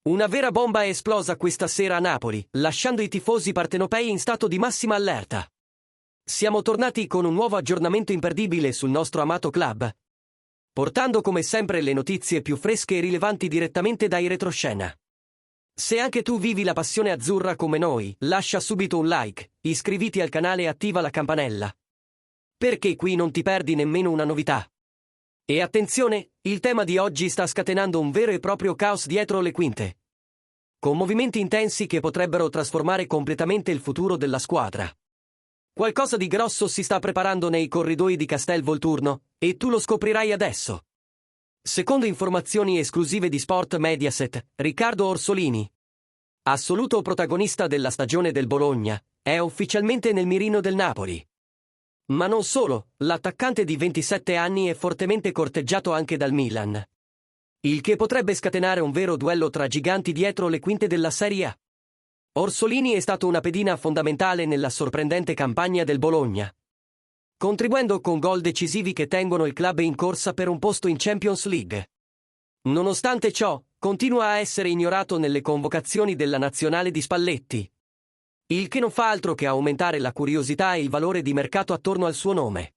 Una vera bomba è esplosa questa sera a Napoli, lasciando i tifosi partenopei in stato di massima allerta. Siamo tornati con un nuovo aggiornamento imperdibile sul nostro amato club, portando come sempre le notizie più fresche e rilevanti direttamente dai retroscena. Se anche tu vivi la passione azzurra come noi, lascia subito un like, iscriviti al canale e attiva la campanella, perché qui non ti perdi nemmeno una novità. E attenzione, il tema di oggi sta scatenando un vero e proprio caos dietro le quinte, con movimenti intensi che potrebbero trasformare completamente il futuro della squadra. Qualcosa di grosso si sta preparando nei corridoi di Castel Volturno, e tu lo scoprirai adesso. Secondo informazioni esclusive di Sport Mediaset, Riccardo Orsolini, assoluto protagonista della stagione del Bologna, è ufficialmente nel mirino del Napoli. Ma non solo, l'attaccante di 27 anni è fortemente corteggiato anche dal Milan, il che potrebbe scatenare un vero duello tra giganti dietro le quinte della Serie A. Orsolini è stato una pedina fondamentale nella sorprendente campagna del Bologna, contribuendo con gol decisivi che tengono il club in corsa per un posto in Champions League. Nonostante ciò, continua a essere ignorato nelle convocazioni della nazionale di Spalletti, il che non fa altro che aumentare la curiosità e il valore di mercato attorno al suo nome.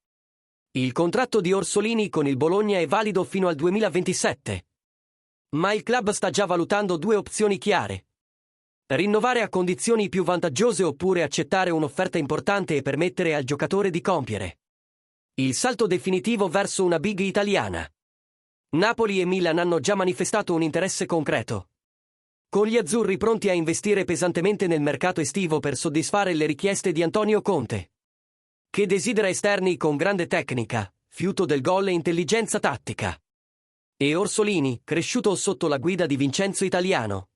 Il contratto di Orsolini con il Bologna è valido fino al 2027. Ma il club sta già valutando due opzioni chiare: rinnovare a condizioni più vantaggiose oppure accettare un'offerta importante e permettere al giocatore di compiere il salto definitivo verso una big italiana. Napoli e Milan hanno già manifestato un interesse concreto, con gli azzurri pronti a investire pesantemente nel mercato estivo per soddisfare le richieste di Antonio Conte, che desidera esterni con grande tecnica, fiuto del gol e intelligenza tattica. E Orsolini, cresciuto sotto la guida di Vincenzo Italiano,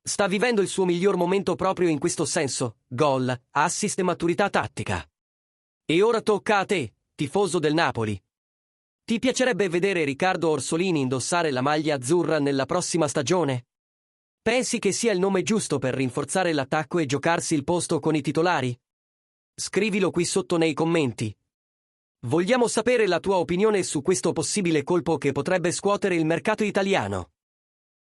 sta vivendo il suo miglior momento proprio in questo senso: gol, assist e maturità tattica. E ora tocca a te, tifoso del Napoli. Ti piacerebbe vedere Riccardo Orsolini indossare la maglia azzurra nella prossima stagione? Pensi che sia il nome giusto per rinforzare l'attacco e giocarsi il posto con i titolari? Scrivilo qui sotto nei commenti. Vogliamo sapere la tua opinione su questo possibile colpo che potrebbe scuotere il mercato italiano.